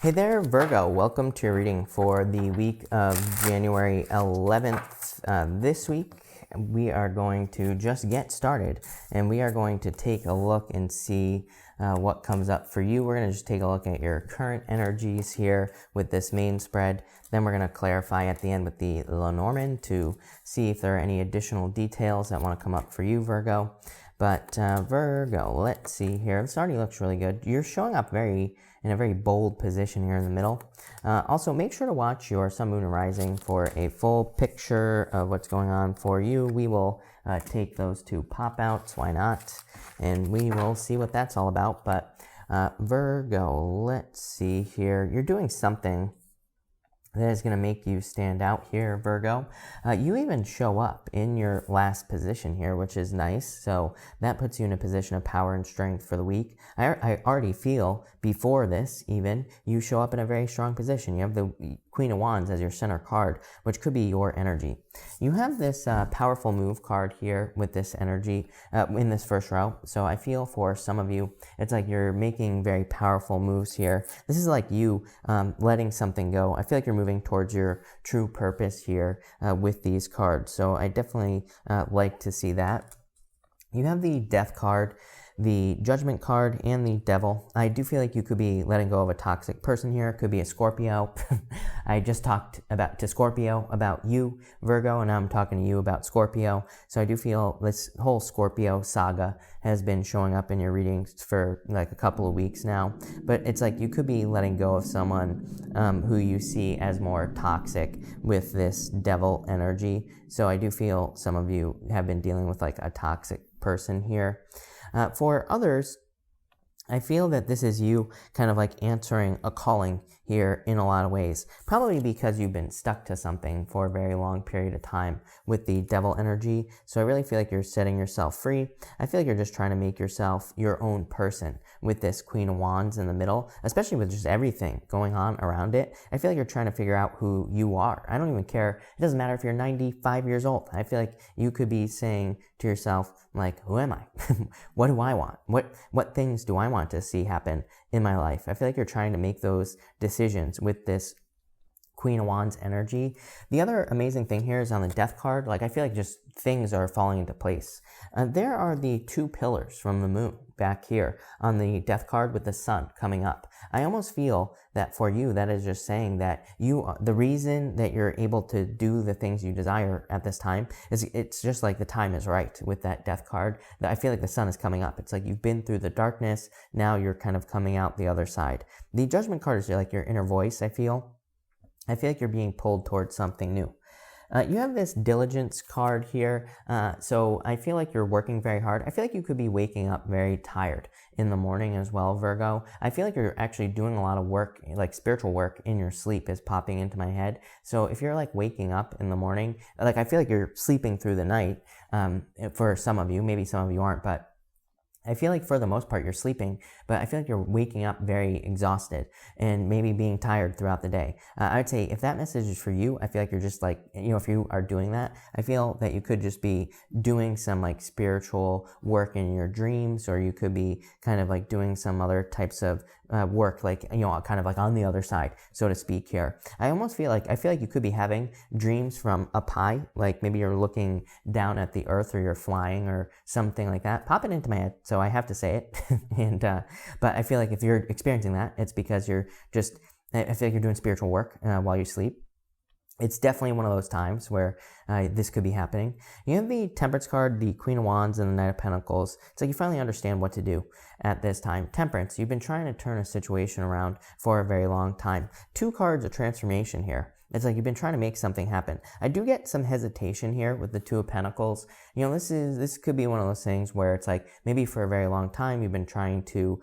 Hey there, Virgo. Welcome to your reading for the week of January 11th. This week, we are going to just get started, and we are going to take a look and see what comes up for you. We're going to just take a look at your current energies here with this main spread. Then we're going to clarify at the end with the Lenormand to see if there are any additional details that want to come up for you, Virgo. But Virgo, let's see here. This already looks really good. You're showing up in a very bold position here in the middle. Also, make sure to watch your Sun, Moon, and Rising for a full picture of what's going on for you. We will take those two pop-outs, why not? And we will see what that's all about. But Virgo, let's see here. You're doing something that is going to make you stand out here, Virgo. You even show up in your last position here, which is nice. So that puts you in a position of power and strength for the week. I already feel before this even, you show up in a very strong position. You have the Queen of Wands as your center card, which could be your energy. You have this powerful move card here with this energy in this first row. So I feel for some of you, it's like you're making very powerful moves here. This is like you letting something go. I feel like you're moving towards your true purpose here with these cards. So I definitely like to see that. You have the Death card, the Judgment card, and the Devil. I do feel like you could be letting go of a toxic person here. It could be a Scorpio. I just talked to Scorpio about you, Virgo, and now I'm talking to you about Scorpio. So I do feel this whole Scorpio saga has been showing up in your readings for like a couple of weeks now. But it's like you could be letting go of someone who you see as more toxic with this Devil energy. So I do feel some of you have been dealing with like a toxic person here. For others, I feel that this is you kind of like answering a calling here in a lot of ways. Probably because you've been stuck to something for a very long period of time with the Devil energy. So I really feel like you're setting yourself free. I feel like you're just trying to make yourself your own person with this Queen of Wands in the middle, especially with just everything going on around it. I feel like you're trying to figure out who you are. I don't even care. It doesn't matter if you're 95 years old. I feel like you could be saying to yourself, like, who am I? What do I want? What things do I want to see happen in my life? I feel like you're trying to make those decisions with this Queen of Wands energy. The other amazing thing here is on the Death card, like I feel like just things are falling into place. There are the two pillars from the moon back here on the Death card with the sun coming up. I almost feel that for you, that is just saying that the reason that you're able to do the things you desire at this time is it's just like the time is right with that Death card. That I feel like the sun is coming up. It's like you've been through the darkness. Now you're kind of coming out the other side. The Judgment card is like your inner voice, I feel like you're being pulled towards something new. You have this Diligence card here, so I feel like you're working very hard. I feel like you could be waking up very tired in the morning as well, Virgo. I feel like you're actually doing a lot of work, like spiritual work in your sleep is popping into my head. So if you're like waking up in the morning, like I feel like you're sleeping through the night for some of you, maybe some of you aren't, but I feel like for the most part you're sleeping, but I feel like you're waking up very exhausted and maybe being tired throughout the day. I would say if that message is for you, I feel like you're just like, if you are doing that, I feel that you could just be doing some like spiritual work in your dreams, or you could be kind of like doing some other types of work, like, kind of like on the other side, so to speak here. I feel like you could be having dreams from up high, like maybe you're looking down at the earth or you're flying or something like that. Pop it into my head, so I have to say it. But I feel like if you're experiencing that, it's because I feel like you're doing spiritual work while you sleep. It's definitely one of those times where this could be happening. You have the Temperance card, the Queen of Wands, and the Knight of Pentacles. It's like you finally understand what to do at this time. Temperance, you've been trying to turn a situation around for a very long time. Two cards of transformation here. It's like you've been trying to make something happen. I do get some hesitation here with the Two of Pentacles. This could be one of those things where it's like maybe for a very long time you've been trying to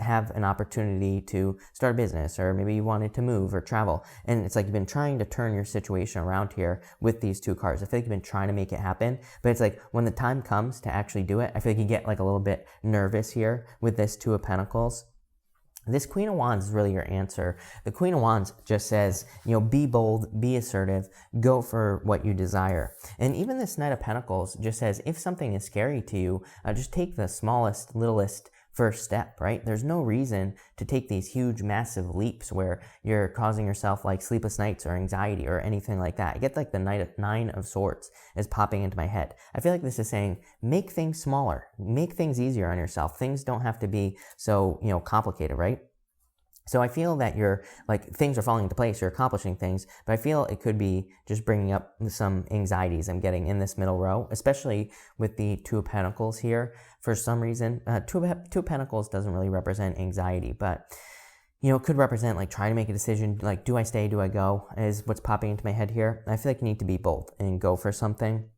have an opportunity to start a business, or maybe you wanted to move or travel. And it's like you've been trying to turn your situation around here with these two cards. I feel like you've been trying to make it happen, but it's like when the time comes to actually do it, I feel like you get like a little bit nervous here with this Two of Pentacles. This Queen of Wands is really your answer. The Queen of Wands just says, be bold, be assertive, go for what you desire. And even this Knight of Pentacles just says, if something is scary to you, just take the smallest, littlest first step, right? There's no reason to take these huge, massive leaps where you're causing yourself like sleepless nights or anxiety or anything like that. I get like the Nine of Swords is popping into my head. I feel like this is saying, make things smaller, make things easier on yourself. Things don't have to be so, complicated, right? So I feel that you're like things are falling into place, you're accomplishing things, but I feel it could be just bringing up some anxieties I'm getting in this middle row, especially with the Two of Pentacles here. For some reason, Two of Pentacles doesn't really represent anxiety, but it could represent like trying to make a decision, like do I stay, do I go, is what's popping into my head here. I feel like you need to be bold and go for something.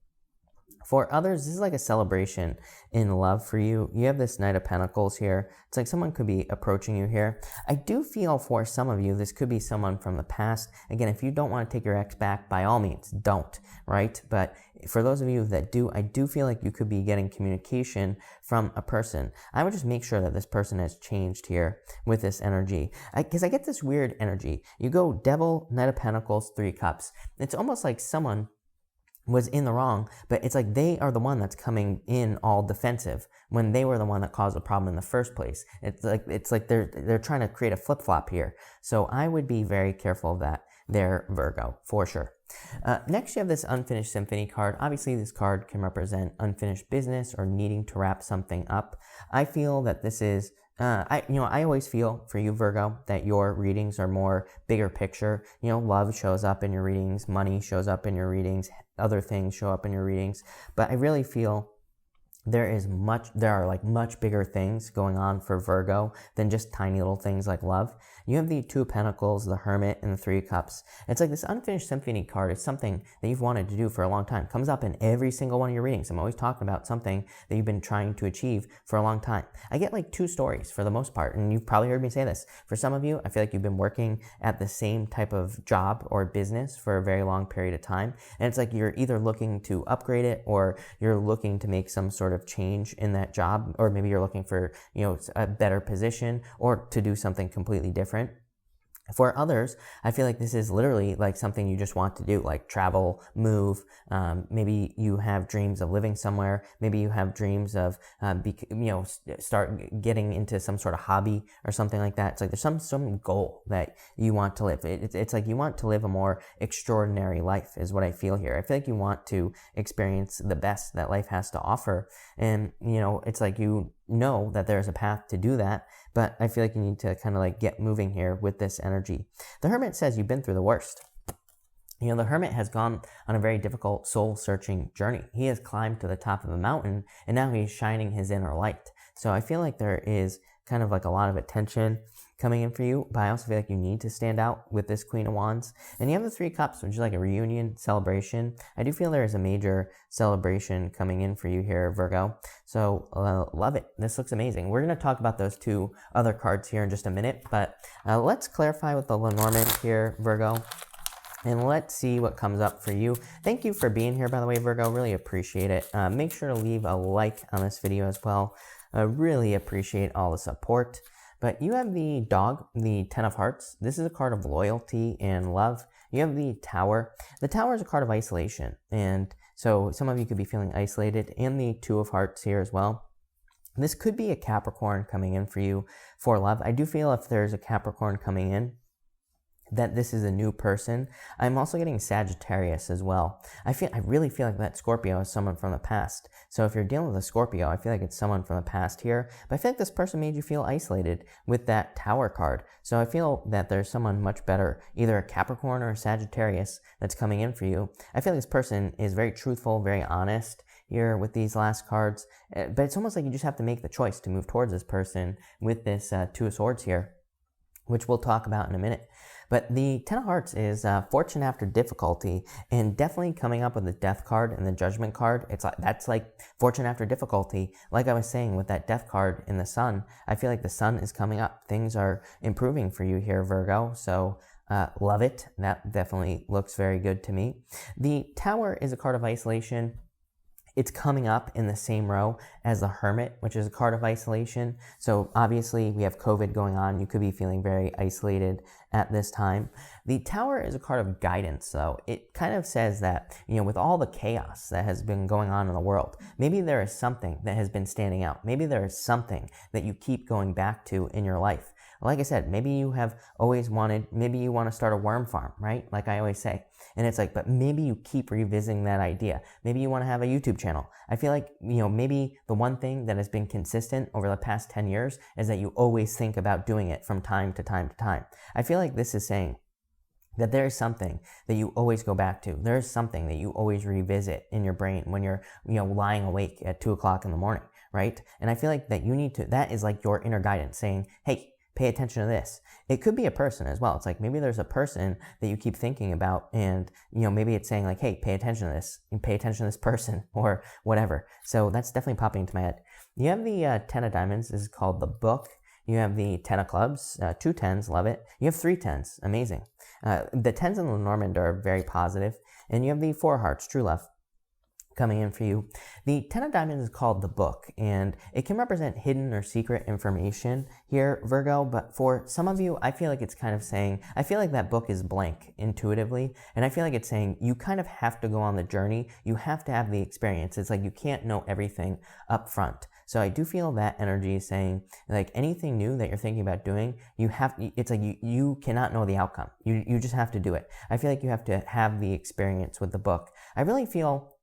For others, this is like a celebration in love for you. You have this Knight of Pentacles here. It's like someone could be approaching you here. I do feel for some of you, this could be someone from the past. Again, if you don't want to take your ex back, by all means, don't, right? But for those of you that do, I do feel like you could be getting communication from a person. I would just make sure that this person has changed here with this energy. Because I get this weird energy. You go Devil, Knight of Pentacles, Three of Cups. It's almost like someone was in the wrong, but it's like they are the one that's coming in all defensive when they were the one that caused the problem in the first place. It's like they're trying to create a flip-flop here. So I would be very careful of that there, Virgo, for sure. Next, you have this Unfinished Symphony card. Obviously, this card can represent unfinished business or needing to wrap something up. I feel that this is I always feel for you, Virgo, that your readings are more bigger picture. Love shows up in your readings, money shows up in your readings, other things show up in your readings. But I really feel there are like much bigger things going on for Virgo than just tiny little things like love. You have the Two of Pentacles, the Hermit, and the Three of Cups. It's like this Unfinished Symphony card is something that you've wanted to do for a long time. It comes up in every single one of your readings. I'm always talking about something that you've been trying to achieve for a long time. I get like two stories for the most part, and you've probably heard me say this. For some of you, I feel like you've been working at the same type of job or business for a very long period of time, and it's like you're either looking to upgrade it or you're looking to make some sort of change in that job, or maybe you're looking for a better position or to do something completely different. For others, I feel like this is literally like something you just want to do, like travel, move. Maybe you have dreams of living somewhere. Maybe you have dreams of, start getting into some sort of hobby or something like that. It's like there's some goal that you want to live. It's like you want to live a more extraordinary life is what I feel here. I feel like you want to experience the best that life has to offer. And, it's like that there's a path to do that, but I feel like you need to kind of like get moving here with this energy. The Hermit says you've been through the worst. The Hermit has gone on a very difficult soul-searching journey. He has climbed to the top of a mountain, and now he's shining his inner light. So I feel like there is kind of like a lot of attention coming in for you, but I also feel like you need to stand out with this Queen of Wands. And you have the Three of Cups, which is like a reunion celebration. I do feel there is a major celebration coming in for you here, Virgo. So love it. This looks amazing. We're going to talk about those two other cards here in just a minute, but let's clarify with the Lenormand here, Virgo. And let's see what comes up for you. Thank you for being here, by the way, Virgo. Really appreciate it. Make sure to leave a like on this video as well. I really appreciate all the support. But you have the Dog, the Ten of Hearts. This is a card of loyalty and love. You have the Tower. The Tower is a card of isolation. And so some of you could be feeling isolated. And the Two of Hearts here as well. This could be a Capricorn coming in for you for love. I do feel if there's a Capricorn coming in, that this is a new person. I'm also getting Sagittarius as well. I really feel like that Scorpio is someone from the past. So if you're dealing with a Scorpio, I feel like it's someone from the past here. But I feel like this person made you feel isolated with that Tower card. So I feel that there's someone much better, either a Capricorn or a Sagittarius that's coming in for you. I feel like this person is very truthful, very honest here with these last cards. But it's almost like you just have to make the choice to move towards this person with this Two of Swords here, which we'll talk about in a minute. But the Ten of Hearts is fortune after difficulty, and definitely coming up with the Death card and the Judgment card. That's like fortune after difficulty. Like I was saying with that Death card in the Sun, I feel like the Sun is coming up. Things are improving for you here, Virgo. So love it. That definitely looks very good to me. The Tower is a card of isolation. it's coming up in the same row as the Hermit, which is a card of isolation. So obviously we have COVID going on. You could be feeling very isolated at this time. The Tower is a card of guidance, though. It kind of says that, with all the chaos that has been going on in the world, maybe there is something that has been standing out. Maybe there is something that you keep going back to in your life. Like I said, maybe you have always wanted, maybe you want to start a worm farm, right? Like I always say. And it's like, but maybe you keep revisiting that idea. Maybe you want to have a YouTube channel. I feel like, maybe the one thing that has been consistent over the past 10 years is that you always think about doing it from time to time to time. I feel like this is saying that there is something that you always go back to. There is something that you always revisit in your brain when you're, lying awake at 2 o'clock in the morning, right? And I feel like that that is like your inner guidance saying, hey, pay attention to this. It could be a person as well. It's like maybe there's a person that you keep thinking about and, maybe it's saying like, hey, pay attention to this and pay attention to this person or whatever. So that's definitely popping into my head. You have the 10 of diamonds. This is called the book. You have the 10 of clubs, 2 10s, love it. You have 3 10s, amazing. The 10s in the Normand are very positive. And you have the 4 hearts, true love, coming in for you. The 10 of diamonds is called the book, and it can represent hidden or secret information here, Virgo, but for some of you, I feel like it's kind of saying, I feel like that book is blank intuitively, and I feel like it's saying you kind of have to go on the journey, you have to have the experience. It's like you can't know everything up front. So I do feel that energy is saying, like, anything new that you're thinking about doing, it's like you cannot know the outcome. You just have to do it. I feel like you have to have the experience with the book. I really feel,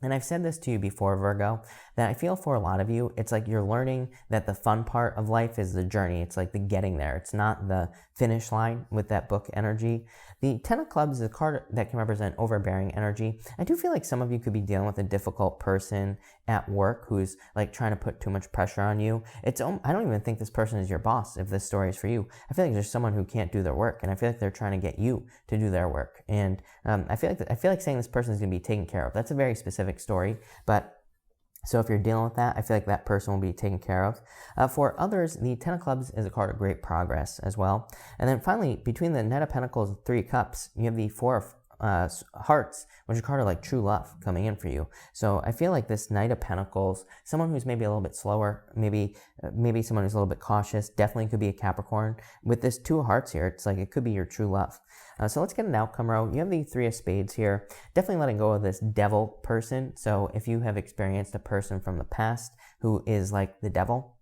and I've said this to you before, Virgo, that I feel for a lot of you, it's like you're learning that the fun part of life is the journey. It's like the getting there. It's not the finish line with that book energy. The 10 of clubs is a card that can represent overbearing energy. I do feel like some of you could be dealing with a difficult person at work who's like trying to put too much pressure on you. I don't even think this person is your boss if this story is for you. I feel like there's someone who can't do their work, and I feel like they're trying to get you to do their work. And I feel like saying this person is going to be taken care of. That's a very specific story, but so if you're dealing with that, I feel like that person will be taken care of. For others, the 10 of clubs is a card of great progress as well. And then finally, between the Knight of Pentacles and 3 cups, you have the 4 of hearts, which is a card of like true love coming in for you. So I feel like this Knight of Pentacles, someone who's maybe a little bit slower, maybe someone who's a little bit cautious, definitely could be a Capricorn. With this 2 of hearts here, it's like it could be your true love. So let's get an outcome row. You have the 3 of spades here. Definitely letting go of this devil person. So if you have experienced a person from the past who is like the devil,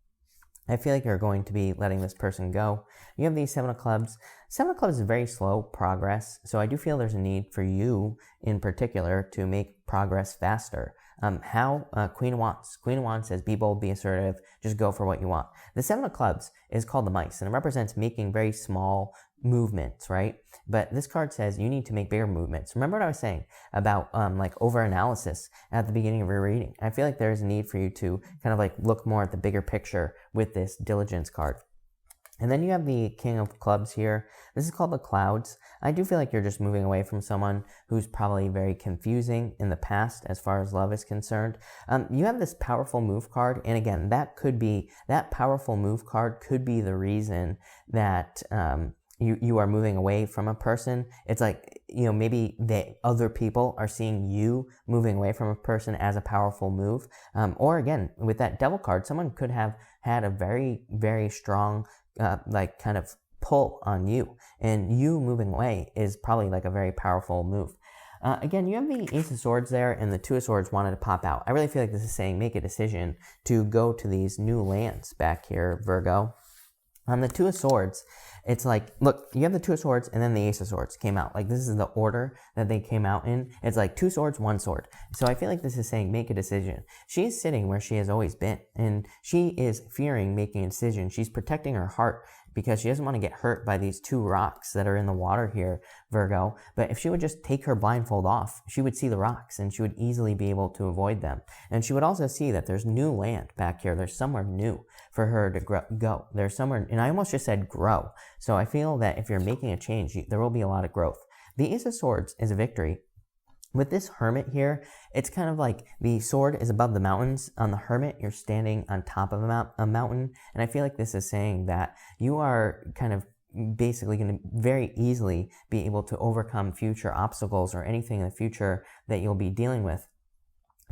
I feel like you're going to be letting this person go. You have the 7 of clubs. 7 of clubs is very slow progress. So I do feel there's a need for you in particular to make progress faster. Queen of Wands. Queen of Wands says, be bold, be assertive, just go for what you want. The 7 of clubs is called the mice, and it represents making very small movements, right? But this card says you need to make bigger movements. Remember what I was saying about like over-analysis at the beginning of your reading? I feel like there's a need for you to kind of like look more at the bigger picture with this diligence card. And then you have the King of Clubs here. This is called the Clouds. I do feel like you're just moving away from someone who's probably very confusing in the past as far as love is concerned. You have this powerful move card. And again, that powerful move card could be the reason that you are moving away from a person. It's like, maybe the other people are seeing you moving away from a person as a powerful move. Or again, with that Devil card, someone could have had a very, very strong like kind of pull on you, and you moving away is probably like a very powerful move. Again, you have the Ace of Swords there, and the 2 of Swords wanted to pop out. I really feel like this is saying make a decision to go to these new lands back here, Virgo. On the 2 of Swords, it's like, look, you have the 2 of Swords and then the Ace of Swords came out. Like, this is the order that they came out in. It's like 2 swords, 1 sword. So I feel like this is saying make a decision. She is sitting where she has always been, and she is fearing making a decision. She's protecting her heart because she doesn't want to get hurt by these 2 rocks that are in the water here, Virgo. But if she would just take her blindfold off, she would see the rocks and she would easily be able to avoid them. And she would also see that there's new land back here. There's somewhere new for her to go. There's somewhere, and I almost just said grow. So I feel that if you're making a change, there will be a lot of growth. The Ace of Swords is a victory. With this Hermit here, it's kind of like the sword is above the mountains. On the Hermit, you're standing on top of a mountain. And I feel like this is saying that you are kind of basically going to very easily be able to overcome future obstacles or anything in the future that you'll be dealing with.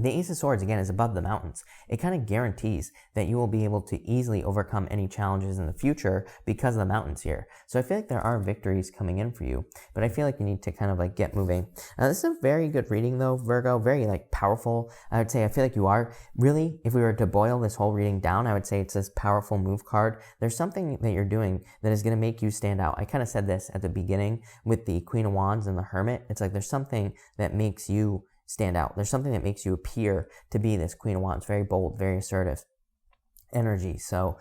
The Ace of Swords, again, is above the mountains. It kind of guarantees that you will be able to easily overcome any challenges in the future because of the mountains here. So I feel like there are victories coming in for you, but I feel like you need to kind of like get moving. This is a very good reading though, Virgo, very like powerful. I would say I feel like you are really, if we were to boil this whole reading down, I would say it's this powerful move card. There's something that you're doing that is going to make you stand out. I kind of said this at the beginning with the Queen of Wands and the Hermit. It's like there's something that makes you stand out. There's something that makes you appear to be this Queen of Wands, very bold, very assertive energy. So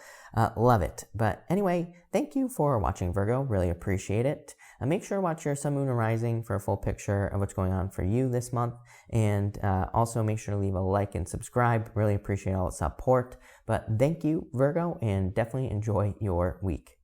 love it. But anyway, thank you for watching, Virgo. Really appreciate it. Make sure to watch your Sun, Moon, and Rising for a full picture of what's going on for you this month. And also make sure to leave a like and subscribe. Really appreciate all the support. But thank you, Virgo, and definitely enjoy your week.